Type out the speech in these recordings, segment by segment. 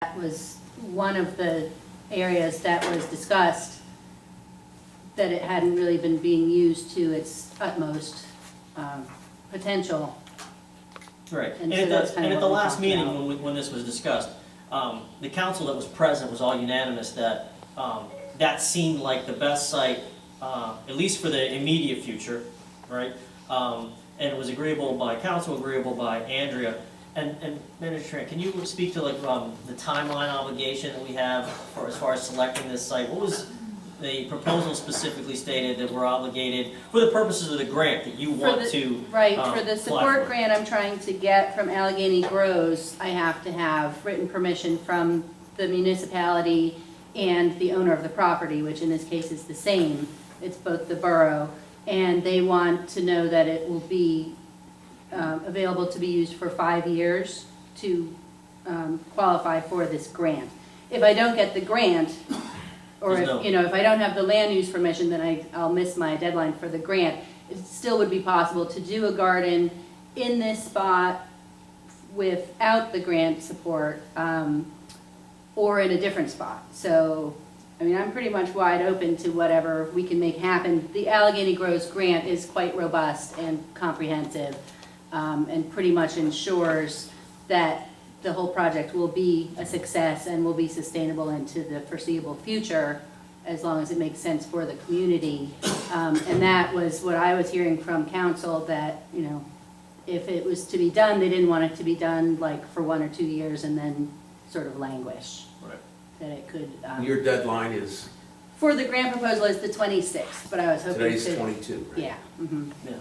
That was one of the areas that was discussed, that it hadn't really been being used to its utmost potential. Right, And and so that's kind of at the what we last talked meeting, about. when this was discussed, the council that was present was all unanimous that that seemed like the best site, at least for the immediate future, right? And it was agreeable by council, agreeable by Andrea. And Manager Trent, can you speak to like the timeline obligation that we have for as far as selecting this site? What was the proposal specifically stated that we're obligated for the purposes of the grant that you want to Right, for the apply support for? grant I'm trying to get from Allegheny Grows, I have to have written permission from the municipality and the owner of the property, which in this case is the same. It's both the borough, and they want to know that it will be available to be used for 5 years to qualify for this grant. If I don't get the grant, or There's if, if I don't have the land use permission, then I'll miss my deadline for the grant. It still would be possible to do a garden in this spot without the grant support, or in a different spot. So, I mean, I'm pretty much wide open to whatever we can make happen. The Allegheny Grows grant is quite robust and comprehensive, and pretty much ensures that the whole project will be a success and will be sustainable into the foreseeable future, as long as it makes sense for the community. And that was what I was hearing from council, that, if it was to be done, they didn't want it to be done like for 1 or 2 years and then sort of languish. Right. That it could, Your deadline is, for the grant proposal is the 26th, but I was hoping to. today's 22, right? Yeah. Mhm. Yeah.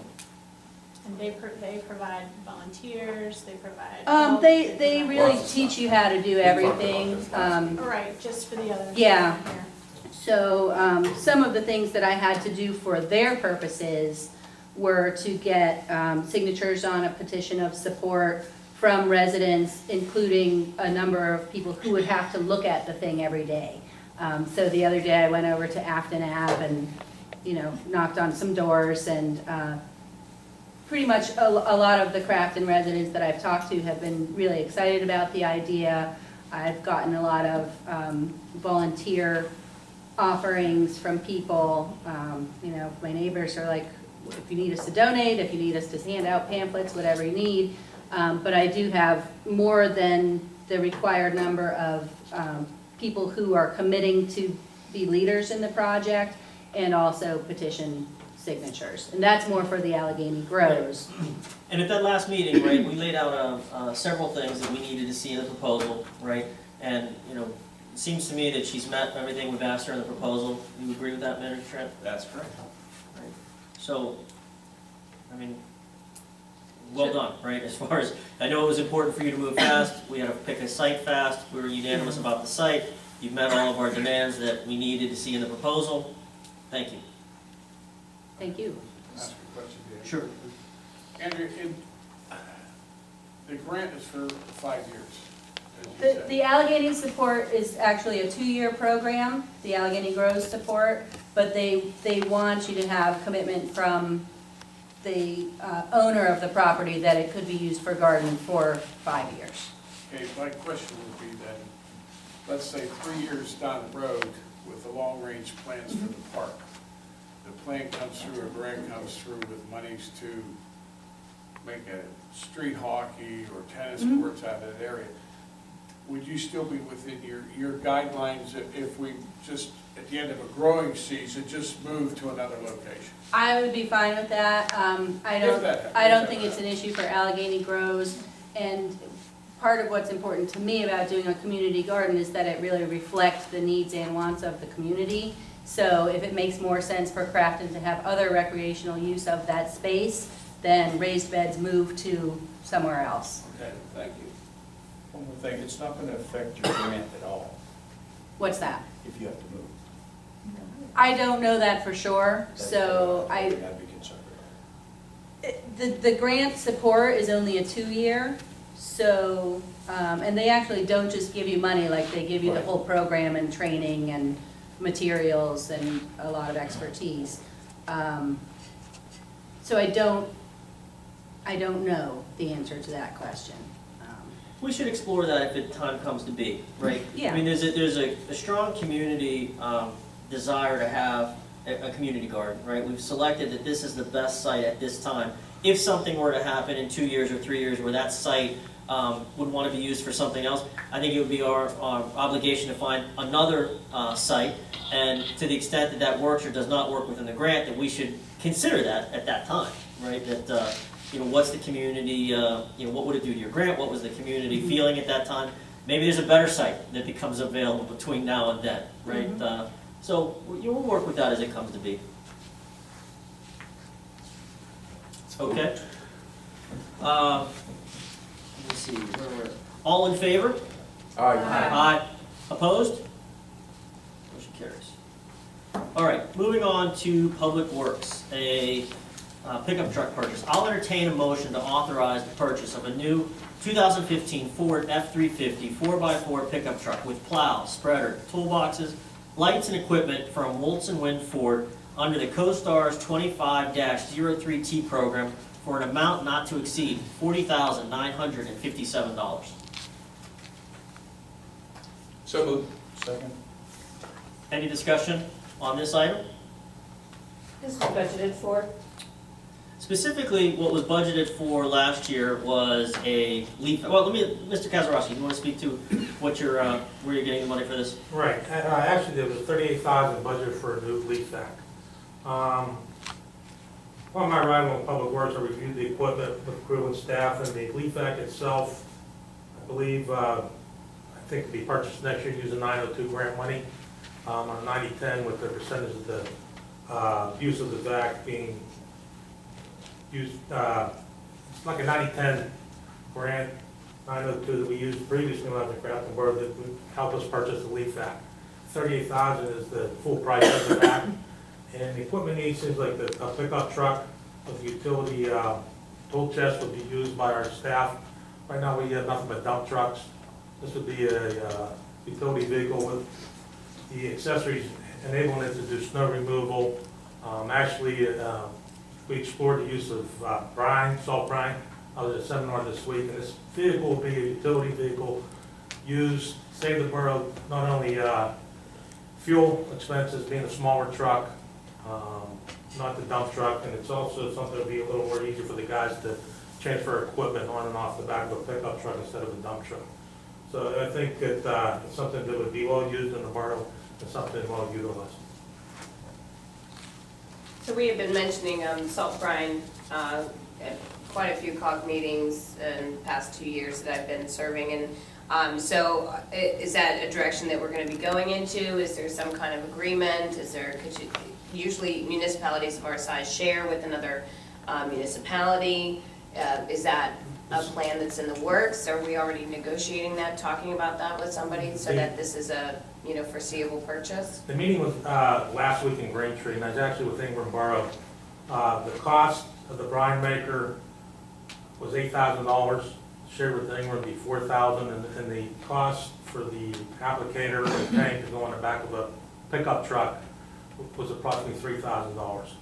And they provide volunteers, they provide. They provide- really Lots of teach stuff. you how to do We talked about everything. this last week. Right, just for the others. Yeah. Here. So some of the things that I had to do for their purposes were to get signatures on a petition of support from residents, including a number of people who would have to look at the thing every day. So the other day I went over to Afton Ave and, knocked on some doors, and pretty much a lot of the Crafton residents that I've talked to have been really excited about the idea. I've gotten a lot of volunteer offerings from people. My neighbors are like, if you need us to donate, if you need us to hand out pamphlets, whatever you need. But I do have more than the required number of people who are committing to be leaders in the project, and also petition signatures. And that's more for the Allegheny Grows. And at that last meeting, right, we laid out several things that we needed to see in the proposal, right? And, it seems to me that she's met everything we've asked her in the proposal. You agree with that, Manager Trent? That's correct. Right. So, well done, right? As far as, I know it was important for you to move fast. We had to pick a site fast. We were unanimous about the site. You've met all of our demands that we needed to see in the proposal. Thank you. Thank you. Ask a question, Dan. Sure. Andrew, the grant is for 5 years, as you The, said. the Allegheny support is actually a 2-year program, the Allegheny Grows support, but they want you to have commitment from the owner of the property that it could be used for gardening for 5 years. Okay, my question would be then, let's say 3 years down the road with the long-range plans for the park. The plan comes through, a grant comes through with monies to make a street hockey or tennis courts out of that area. Would you still be within your guidelines if we just, at the end of a growing season, just move to another location? I would be fine with that. I don't think it's an issue for Allegheny Grows, and part of what's important to me about doing a community garden is that it really reflects the needs and wants of the community. So if it makes more sense for Crafton to have other recreational use of that space, then raised beds move to somewhere else. Okay, thank you. One more thing, it's not gonna affect your grant at all What's that? if you have to move. I don't know that for sure, so I'd be concerned about. the grant support is only a 2-year, so, and they actually don't just give you money, like they give you the Right. whole program and training and materials and a lot of expertise. So I don't know the answer to that question. we should explore that if the time comes to be, right? Yeah. I mean, there's a strong community desire to have a community garden, right? We've selected that this is the best site at this time. If something were to happen in 2 years or 3 years where that site would want to be used for something else, I think it would be our obligation to find another site, and to the extent that that works or does not work within the grant, that we should consider that at that time, right? That, what's the community, what would it do to your grant? What was the community feeling at that time? Maybe there's a better site that becomes available between now and then, right? So we'll work with that as it comes to be. Okay. Let me see, where were, all in favor? Aye. Aye. Opposed? Motion carries. All right, moving on to Public Works, a pickup truck purchase. I'll entertain a motion to authorize the purchase of a new 2015 Ford F-350 4x4 pickup truck with plow, spreader, toolboxes, lights and equipment from Woltz and Wind Ford under the CoStar's 25-03T program for an amount not to exceed $40,957. So moved. Second? Any discussion on this item? This is budgeted for? Specifically, what was budgeted for last year was a leaf, well, Mr. Kazarowski, you want to speak to what you're, where you're getting the money for this? Right, actually, there was $38,000 budget for a new leaf vac. On my arrival in Public Works, I reviewed the equipment with crew and staff, and the leaf vac itself, I believe, I think to be purchased next year using 902 grant money, on a 90-10 with the percentage of the use of the vac being used, it's like a 90-10 grant, 902 that we used previously when I was in Grafton Borough that would help us purchase the leaf vac. $38,000 is the full price of the vac. And the equipment needs seems like a pickup truck with utility tool chest would be used by our staff. Right now we have nothing but dump trucks. This would be a utility vehicle with the accessories enabling it to do snow removal. Actually, we explored the use of brine, salt brine. I was at a seminar this week, and this vehicle will be a utility vehicle used, save the borough not only fuel expenses, being a smaller truck, not the dump truck, and it's also something that'll be a little more easier for the guys to transfer equipment on and off the back of a pickup truck instead of a dump truck. So I think that it's something that would be well used in the borough and something well utilized. So we have been mentioning salt brine at quite a few COG meetings in the past 2 years that I've been serving. And so is that a direction that we're going to be going into? Is there some kind of agreement? Usually municipalities of our size share with another municipality. Is that a plan that's in the works? Are we already negotiating that, talking about that with somebody so that this is a foreseeable purchase? The meeting was last week in Braintree, and I was actually with Ingram Borough. The cost of the brine maker was $8,000, shared with Ingram would be $4,000, and the cost for the applicator and the tank to go on the back of a pickup truck was approximately $3,000.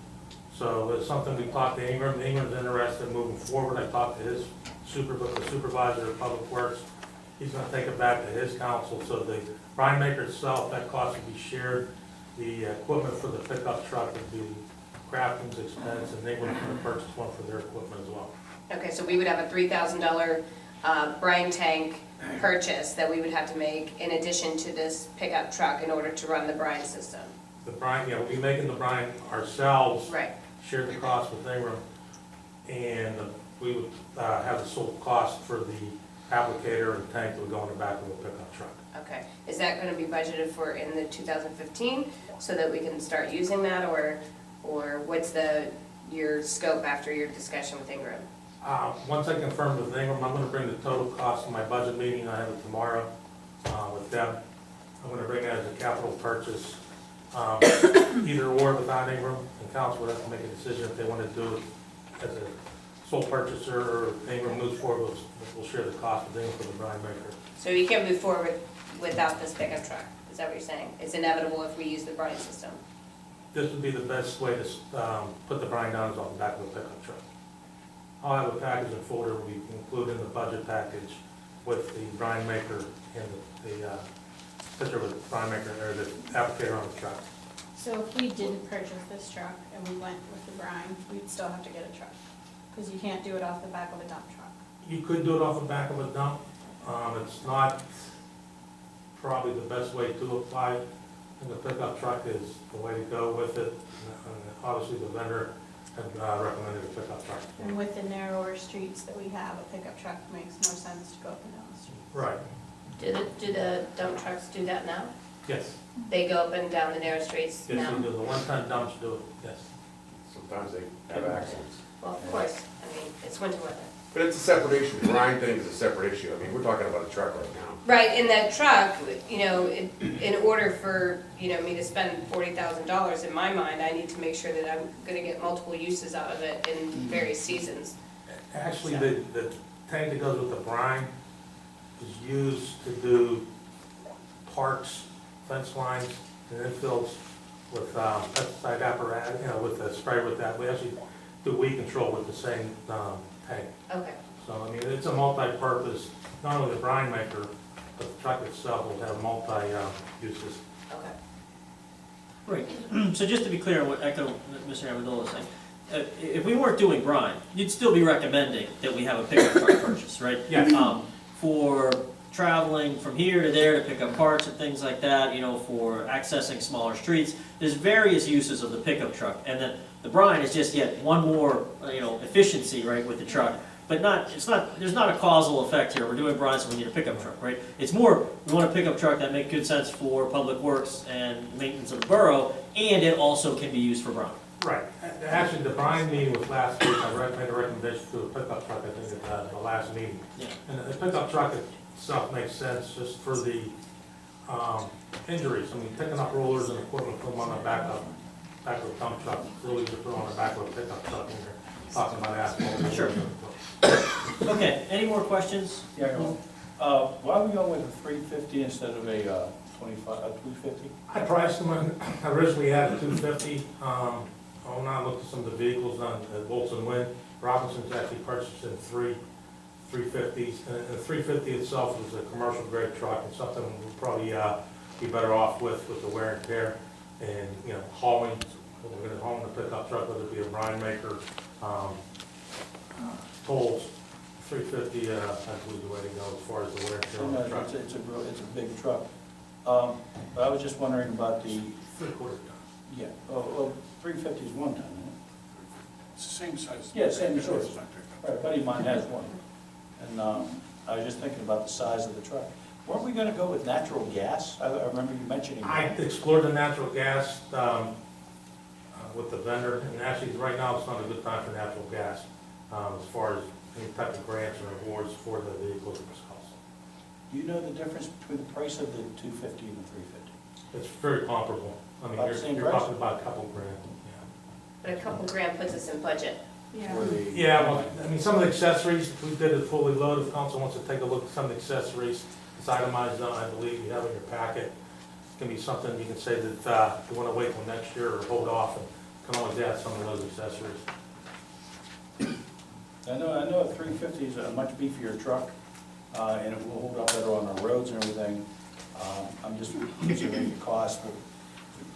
So it's something we talked to Ingram. Ingram's interested in moving forward. I talked to his supervisor of Public Works. He's going to take it back to his council. So the brine maker itself, that cost would be shared. The equipment for the pickup truck would be Grafton's expense, and they were going to purchase one for their equipment as well. Okay, so we would have a $3,000 brine tank purchase that we would have to make in addition to this pickup truck in order to run the brine system. The brine, we'll be making the brine ourselves. Right. Share the cost with Ingram, and we would have the sole cost for the applicator and tank that would go in the back of a pickup truck. Okay, is that going to be budgeted for in the 2015 so that we can start using that, or what's your scope after your discussion with Ingram? Once I confirm with Ingram, I'm going to bring the total cost of my budget meeting. I have it tomorrow with Deb. I'm going to bring it as a capital purchase, either or without Ingram, and council would have to make a decision if they want to do it as a sole purchaser, or if Ingram moves forward, we'll share the cost with Ingram for the brine maker. So you can't move forward without this pickup truck, is that what you're saying? It's inevitable if we use the brine system? This would be the best way to put the brine down is on the back of a pickup truck. I'll have a package and folder we include in the budget package with the brine maker and the picture with the brine maker, or the applicator on the truck. So if we didn't purchase this truck and we went with the brine, we'd still have to get a truck, because you can't do it off the back of a dump truck. You could do it off the back of a dump. It's not probably the best way to apply it. And the pickup truck is the way to go with it. And obviously, the vendor had recommended a pickup truck. And with the narrower streets that we have, a pickup truck makes more sense to go up and down the street. Right, Do the dump trucks do that now? yes. They go up and down the narrow streets Yes, now? you do. The one-ton dumps do it, yes. Sometimes they have accidents. Well, of course, I mean, it's winter weather. But it's a separate issue. The brine thing is a separate issue. I mean, we're talking about a truck right now. Right, in that truck, you know, in order for, you know, me to spend $40,000, in my mind, I need to make sure that I'm gonna get multiple uses out of it in various seasons. Actually, the tank that goes with the brine is used to do parks, fence lines, and infills with pesticide apparatus, you know, with the spray with that. We actually do weed control with the same tank. Okay, So, I mean, it's a multi-purpose, not only the brine maker, but the truck itself will have multi-uses. okay. Right, so just to be clear on what Echo, Mr. Amendola is saying, if we weren't doing brine, you'd still be recommending that we have a pickup truck purchase, right? Yes. For traveling from here to there to pick up parts and things like that, you know, for accessing smaller streets, there's various uses of the pickup truck, and then the brine is just yet one more, you know, efficiency, right, with the truck. But there's not a causal effect here. We're doing brine, so we need a pickup truck, right? It's more, we want a pickup truck that makes good sense for public works and maintenance of the borough, and it also can be used for brine. Right. Actually, the brine meeting was last week. I made a recommendation to a pickup truck, I think, at the last meeting. Yeah. And the pickup truck itself makes sense just for the injuries. I mean, picking up rollers and equipment, put them on the back of a dump truck, it's really easy to put on the back of a pickup truck when you're talking about asphalt. Sure. Okay, any more questions? Yeah, why are we going with a 350 instead of a 250? I priced them, I originally had 250. When I looked at some of the vehicles on Wilson Wind, Robinson's actually purchased in 350s. And the 350 itself is a commercial grade truck, and something we'll probably be better off with the wear and tear and, you know, hauling. We're gonna haul in the pickup truck, whether it be a brine maker, tolls. 350, I believe the way to go as far as the wear and tear on the truck. It's a big truck. But I was just wondering about the, 3/4 ton. yeah, well, 350 is 1 ton, isn't It's the same size. Yeah, same as yours. It's not pickup. it? Right, a buddy of mine has one. And I was just thinking about the size of the truck. Weren't we gonna go with natural gas? I remember you mentioning I that. explored the natural gas with the vendor, and actually, right now, it's not a good time for natural gas as far as any type of grants or awards for the vehicles themselves. Do you know the difference between the price of the 250 and the 350? It's very comparable. I mean, About the same you're price? talking about a couple grand, But a couple grand puts us in budget. Yeah. Or the- yeah. Yeah, well, I mean, some of the accessories, we did it fully loaded. If council wants to take a look at some of the accessories, it's itemized on, I believe, you have in your packet. It can be something you can say that you want to wait till next year or hold off, and can always add some of those accessories. I know a 350 is a much beefier truck, and it will hold up better on our roads and everything. I'm just considering the cost, but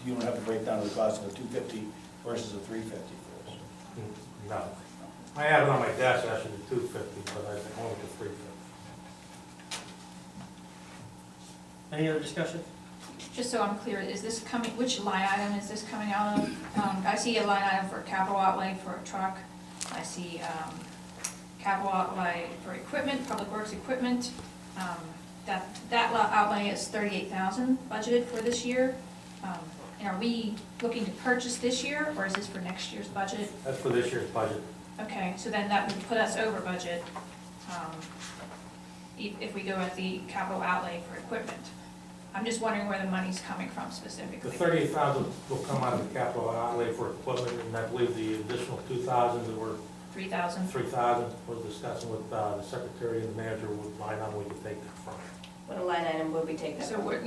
you don't have to break down the cost of a 250 versus a 350 for us. No. I have it on my desk, actually, the 250, but I think only the 350. Any other discussion? Just so I'm clear, is this coming, which line item is this coming out of? I see a line item for capital outlay for a truck. I see capital outlay for equipment, public works equipment. That outlay is $38,000 budgeted for this year. And are we looking to purchase this year, or is this for next year's budget? That's for this year's budget. Okay, so then that would put us over budget if we go at the capital outlay for equipment. I'm just wondering where the money's coming from The specifically. $38,000 will come out of the capital outlay for equipment, and I believe the additional $2,000 that were 3,000. $3,000 was discussing with the secretary and the manager what line item we could take that from. What line item would we take that So from? where are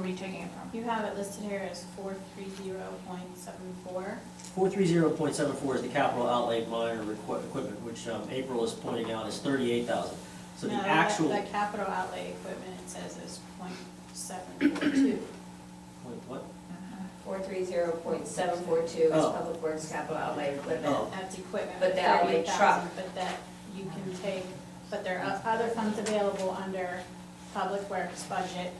we taking it from? You have it listed here as 430.74. 430.74 is the capital outlay minor equipment, which April is pointing out is $38,000. So the No, actual, that capital outlay equipment, it says is .742. wait, what? 430.742 is Oh. Public Works capital outlay equipment. Oh. That's equipment, But the outlay 38,000, truck. but that you can take, but there are other funds available under Public Works budget,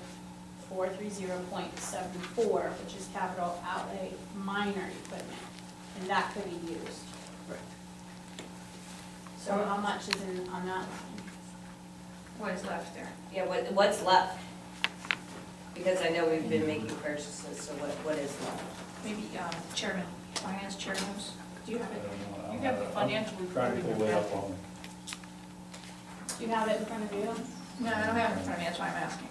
430.74, which is capital outlay minor equipment, and that could be used. Right. So how much is in, on that line? What is left there? Yeah, what's left? Because I know we've been making purchases, so what is left? Maybe chairman, finance chairman, do you have I it? don't know. You have the financial I'm trying to pull it up on me. Do you have it in front of you? No, I don't have it in front of me, that's why I'm asking.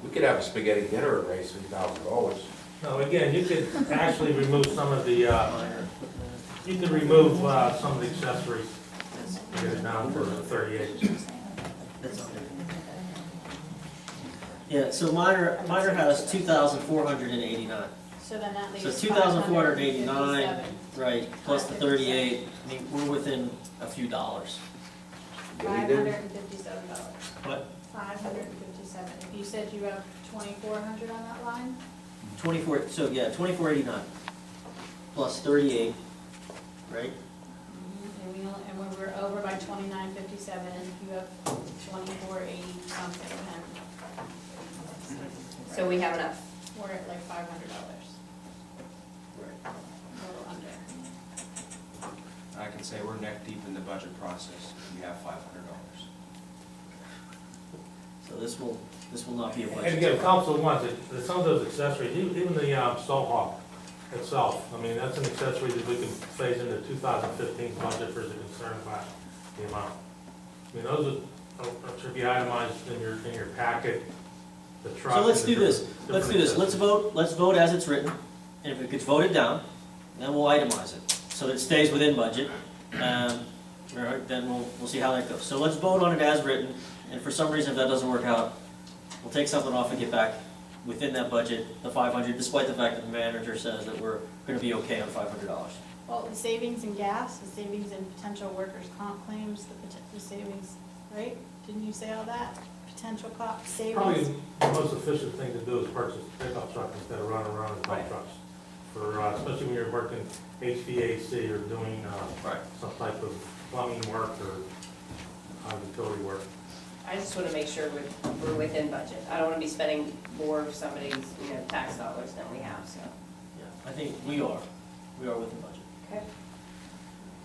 We could have a spaghetti dinner and raise $3,000. No, again, you could actually remove some of the, you could remove some of the accessories, get it down for 38. That's on there. Yeah, so minor has 2,489, So then that leaves so 2,489, 557. right, plus the 38, I mean, we're within a few dollars. $557. What? 557. If you said you have 2,400 on that line? 24, so yeah, 2,489, plus 38, right? And when we're over by 2957, you have 2,480 something, and So we have enough. we're at like $500. Right. A little under. I can say we're neck deep in the budget process. We have $500. So this will not be a And budget. again, council wants it, some of those accessories, even the Salt Hawk itself, I mean, that's an accessory that we can phase into 2015 budget for the concern about the amount. I mean, those should be itemized in your packet, the truck. So let's and the do this, different let's do this, accessories. let's vote as it's written, and if it gets voted down, then we'll itemize it, so that it stays within budget. All right, then we'll see how that goes. So let's vote on it as written, and for some reason, if that doesn't work out, we'll take something off and get back within that budget, the 500, despite the fact that the manager says that we're gonna be okay on $500. Well, the savings in gas, the savings in potential workers' comp claims, the savings, right? Didn't you say all that? Potential savings? Probably the most efficient thing to do is purchase a pickup truck instead of running around in dump Right. trucks. For, especially when you're working HVAC or doing, Right. some type of plumbing work or, utility work. I just want to make sure we're within budget. I don't want to be spending more of somebody's, tax dollars than we have, so. Yeah, I think we are within budget. Okay.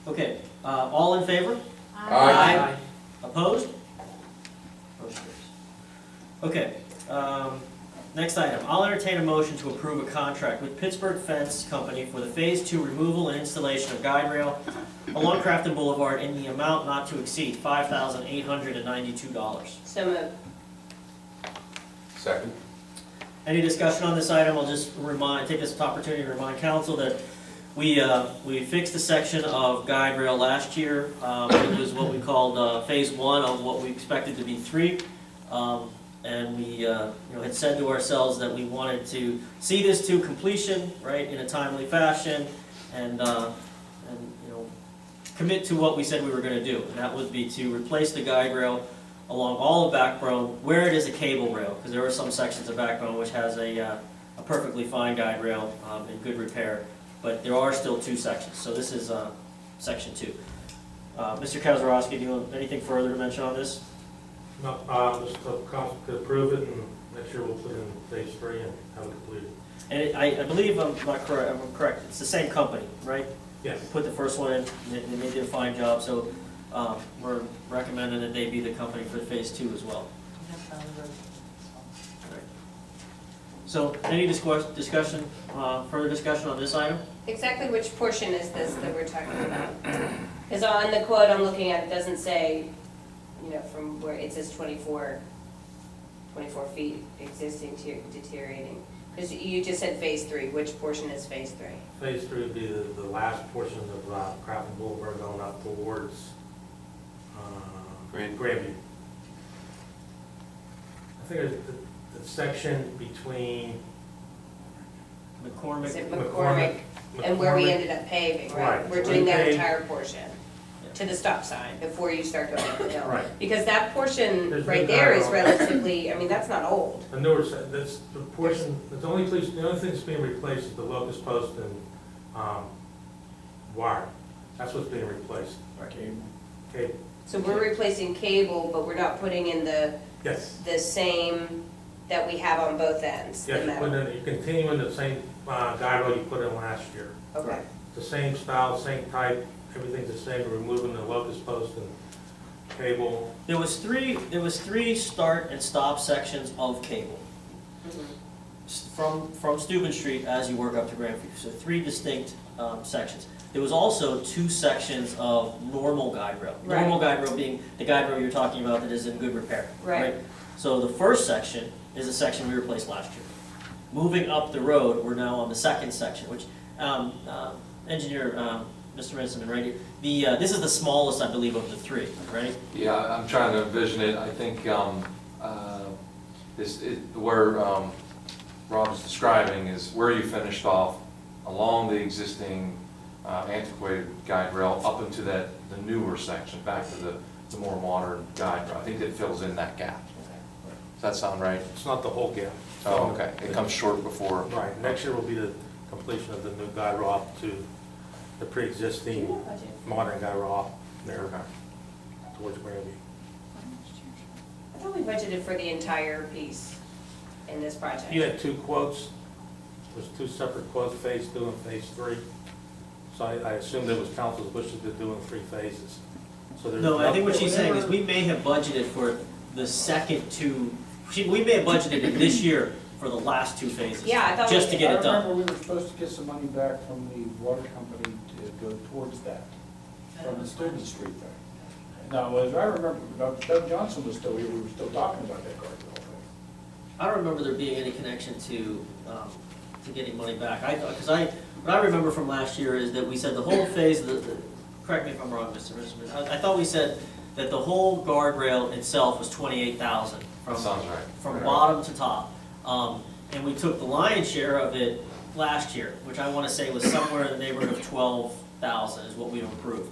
Okay, all in favor? Aye. Opposed? Motion carries. Okay, next item, I'll entertain a motion to approve a contract with Pittsburgh Fence Company for the Phase 2 removal and installation of guide rail along Crafton Boulevard in the amount not to exceed $5,892. So moved. Second? Any discussion on this item? I'll just take this opportunity to remind council that we fixed a section of guide rail last year. It was what we called Phase 1 of what we expected to be 3. And we had said to ourselves that we wanted to see this to completion, right, in a timely fashion, and commit to what we said we were going to do. And that would be to replace the guide rail along all of Backbone where it is a cable rail, because there are some sections of Backbone which has a perfectly fine guide rail in good repair, but there are still 2 sections. So this is section 2. Mr. Kazarowski, do you have anything further to mention on this? No, just hope council could approve it and next year we'll put in Phase 3 and have it completed. And I believe I'm correct, it's the same company, right? Yes. Put the first one in, and they did a fine job, so we're recommending that they be the company for Phase 2 as well. Right. So, any discussion, further discussion on this item? Exactly which portion is this that we're talking about? Because on the quote I'm looking at, it doesn't say, from where it says 24 feet existing deteriorating. Because you just said Phase 3, which portion is Phase 3? Phase 3 would be the last portion of Crafton Boulevard going up towards Grandview. I think it's the section between McCormick. Is it McCormick and where we ended up paving, right? Right. We're doing that We paved- entire portion. to the stop sign before you start going up the hill. Right. Because that portion There's right no there is guardrail. relatively, I mean, that's not old. The newer, that's the portion, the only thing that's being replaced is the locust post and, wire. That's what's being replaced. Okay. Okay, So we're replacing cable, but we're not putting in yes. the same that we have on both ends, the Yes, metal. you're continuing the same, guide rail you put in last year. Okay, The same style, same type, everything's the same, removing the locust post and cable. There was three start and stop sections of cable. mhm. From Steuben Street as you work up to Grandview, so three distinct sections. There was also two sections of normal guide rail. Right. Normal guide rail being the guide rail you're talking about that is in good repair. Right. So the first section is a section we replaced last year. Moving up the road, we're now on the second section, which, engineer, Mr. Minsterman, right here, this is the smallest, I believe, of the three, right? Yeah, I'm trying to envision it. I think where Rob is describing is where you finished off along the existing antiquated guide rail up into the newer section, back to the more modern guide rail. I think it fills in that gap. Does that sound right? It's not the whole gap. Oh, okay. It comes short before. Right, next year will be the completion of the new guide rail up to the pre-existing modern guide rail up there Okay. towards Grandview. I thought we budgeted for the entire piece in this project. You had two quotes, there's two separate quotes, phase 2 and phase 3. So I assumed it was council's wishes to do in 3 phases. So there's No, I think what nothing- she's saying is we may have budgeted for the second two, we may have budgeted it this year for the last 2 phases. Yeah, I thought we Just to did. get it I done. remember we were supposed to get some money back from the water company to go towards that, from the Steuben Street thing. Now, as I remember, Doug Johnson was still here, we were still talking about that guardrail thing. I don't remember there being any connection to getting money back. What I remember from last year is that we said the whole phase, correct me if I'm wrong, Mr. Richmond, I thought we said that the whole guardrail itself was 28,000 That sounds right. from bottom to top. And we took the lion's share of it last year, which I want to say was somewhere in the neighborhood of 12,000 is what we approved.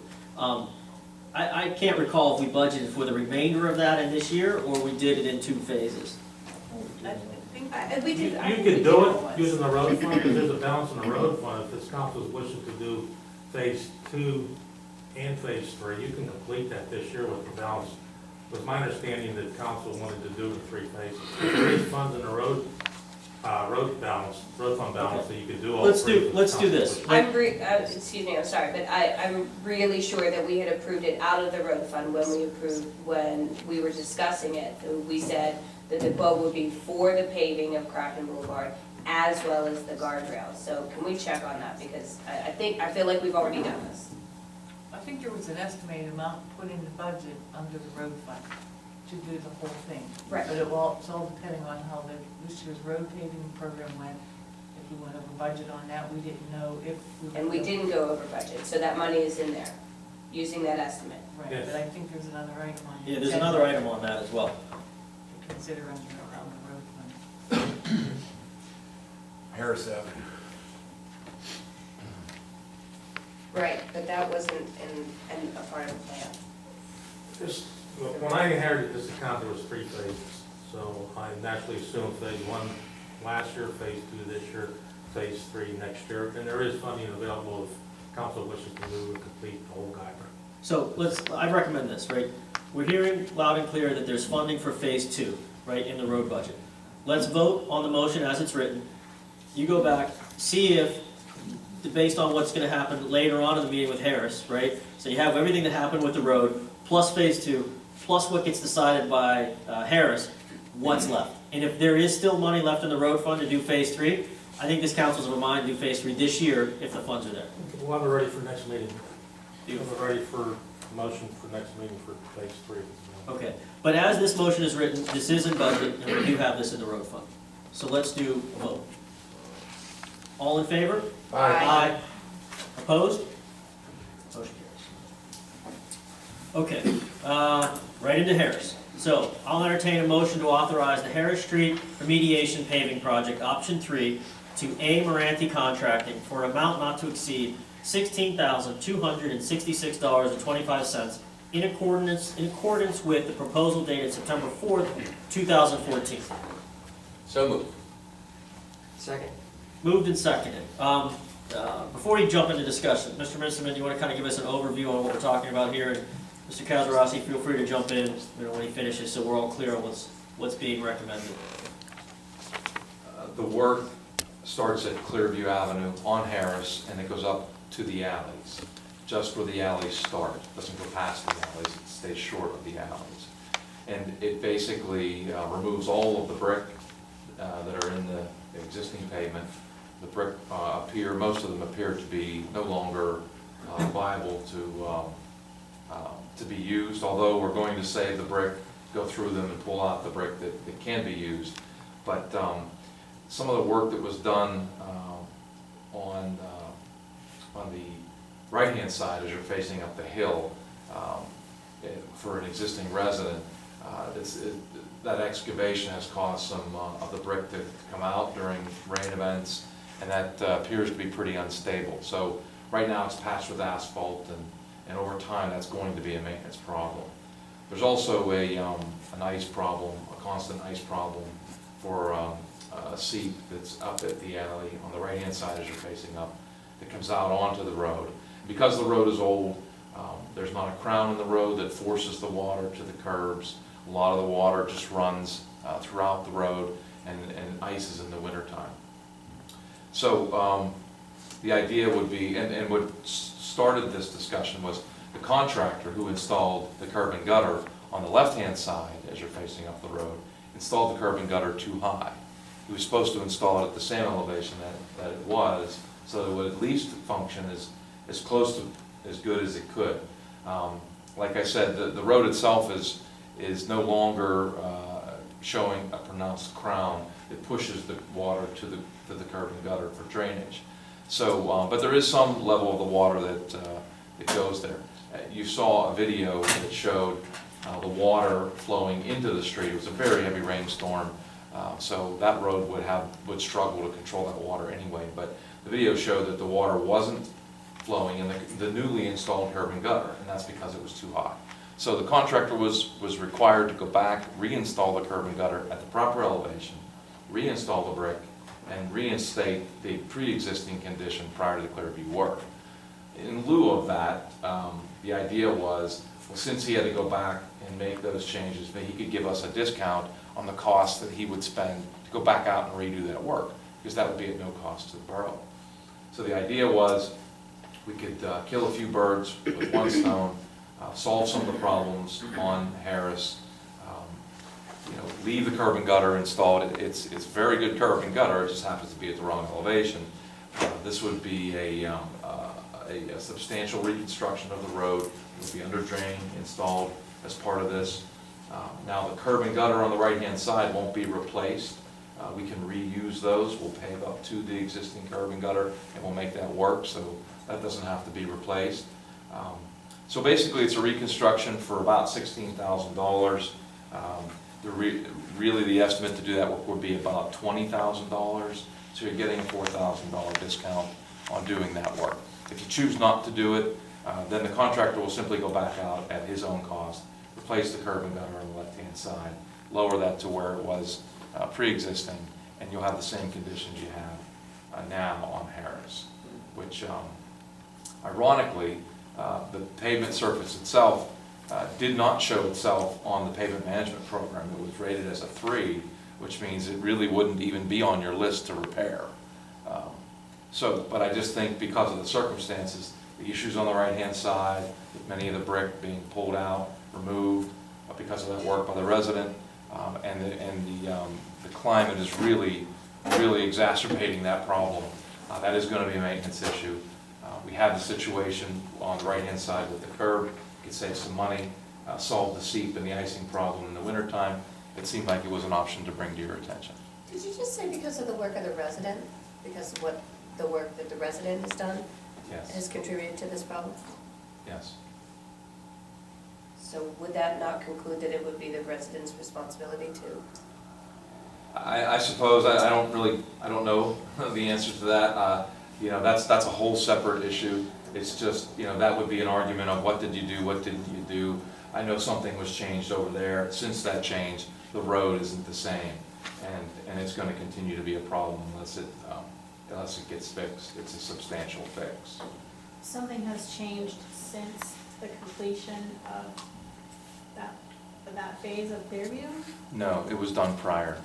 I can't recall if we budgeted for the remainder of that in this year, or we did it in 2 phases. We You did. I think could we do did it once. using the road fund, because there's a balance in the road fund. If this council is wishing to do phase 2 and phase 3, you can complete that this year with the balance. It was my understanding that council wanted to do it in 3 phases. There is funds in the road fund balance, that you could do all 3. Let's do this. Excuse me, I'm sorry, but I'm really sure that we had approved it out of the road fund when we were discussing it. We said that the quote would be for the paving of Crafton Boulevard as well as the guardrails. So can we check on that? Because I feel like we've already done this. I think there was an estimated amount put in the budget under the road fund to do the whole thing. Right. But it's all depending on how this year's road paving program went. If we went over budget on that, we didn't know if we were. And we didn't go over budget, so that money is in there, using that estimate. Right, Yes. but I think there's another item on. the Yeah, there's agenda another item on that as well. To consider on the road fund. Harris Avenue. Right, but that wasn't in a part of the plan. When I inherited this account, there was 3 phases. So I naturally assumed phase 1 last year, phase 2 this year, phase 3 next year. And there is funding available if council wishes to move and complete the whole guide rail. So I recommend this, right? We're hearing loud and clear that there's funding for phase 2, right, in the road budget. Let's vote on the motion as it's written. You go back, see if, based on what's gonna happen later on in the meeting with Harris, right? So you have everything that happened with the road, plus phase 2, plus what gets decided by Harris, what's left? And if there is still money left in the road fund to do phase 3, I think this council's of a mind to do phase 3 this year if the funds are there. We'll have it ready for next meeting. We'll have it ready for motion for next meeting for phase 3. Okay, but as this motion is written, this is in budget, and we do have this in the road fund. So let's do a vote. All in favor? Aye. Opposed? Motion carries. Okay, right into Harris. So I'll entertain a motion to authorize the Harris Street Remediation Paving Project, Option 3, to A. Moranti Contracting for an amount not to exceed $16,266.25 in accordance with the proposal dated September 4th, 2014. So moved. Second. Moved and seconded. Before we jump into discussion, Mr. Minsterman, do you want to kind of give us an overview on what we're talking about here? And Mr. Kazarasi, feel free to jump in, when he finishes, so we're all clear on what's being recommended. The work starts at Clearview Avenue on Harris, and it goes up to the alleys, just where the alleys start. It doesn't go past the alleys, it stays short of the alleys. And it basically removes all of the brick that are in the existing pavement. The brick most of them appear to be no longer viable to be used, although we're going to save the brick, go through them and pull out the brick that can be used. But some of the work that was done on the right-hand side as you're facing up the hill for an existing resident, that excavation has caused some of the brick to come out during rain events, and that appears to be pretty unstable. So right now it's patched with asphalt, and over time that's going to be a maintenance problem. There's also an ice problem, a constant ice problem for a seep that's up at the alley on the right-hand side as you're facing up, that comes out onto the road. Because the road is old, there's not a crown in the road that forces the water to the curbs. A lot of the water just runs throughout the road and ices in the wintertime. So the idea would be, and what started this discussion was the contractor who installed the curb and gutter on the left-hand side as you're facing up the road, installed the curb and gutter too high. He was supposed to install it at the same elevation that it was, so that it would at least function as close to as good as it could. Like I said, the road itself is no longer showing a pronounced crown. It pushes the water to the curb and gutter for drainage. So, but there is some level of the water that goes there. You saw a video that showed the water flowing into the street. It was a very heavy rainstorm, so that road would struggle to control that water anyway. But the video showed that the water wasn't flowing in the newly installed curb and gutter, and that's because it was too high. So the contractor was required to go back, reinstall the curb and gutter at the proper elevation, reinstall the brick, and reinstate the pre-existing condition prior to the Clearview work. In lieu of that, the idea was, well, since he had to go back and make those changes, that he could give us a discount on the cost that he would spend to go back out and redo that work, because that would be at no cost to the borough. So the idea was we could kill a few birds with one stone, solve some of the problems on Harris, leave the curb and gutter installed. It's very good curb and gutter, it just happens to be at the wrong elevation. This would be a substantial reconstruction of the road. It would be under drain installed as part of this. Now the curb and gutter on the right-hand side won't be replaced. We can reuse those. We'll pave up to the existing curb and gutter and we'll make that work, so that doesn't have to be replaced. So basically it's a reconstruction for about $16,000. Really the estimate to do that work would be about $20,000, so you're getting a $4,000 discount on doing that work. If you choose not to do it, then the contractor will simply go back out at his own cost, replace the curb and gutter on the left-hand side, lower that to where it was pre-existing, and you'll have the same conditions you have now on Harris, which ironically, the pavement surface itself did not show itself on the pavement management program. It was rated as a 3, which means it really wouldn't even be on your list to repair. But I just think because of the circumstances, the issues on the right-hand side, with many of the brick being pulled out, removed, because of that work by the resident, and the climate is really exacerbating that problem. That is going to be a maintenance issue. We had the situation on the right-hand side with the curb. Could save some money, solve the seep and the icing problem in the wintertime. It seemed like it was an option to bring to your attention. Did you just say because of the work of the resident? Because of what the work that the resident has done Yes. has contributed to this problem? Yes. So would that not conclude that it would be the resident's responsibility too? I suppose I don't know the answer to that. you know, that's a whole separate issue. It's just, you know, that would be an argument of what did you do, what didn't you do? I know something was changed over there. Since that change, the road isn't the same, and it's gonna continue to be a problem unless it gets fixed. It's a substantial fix. Something has changed since the completion of that phase of Clearview? No, it was done prior.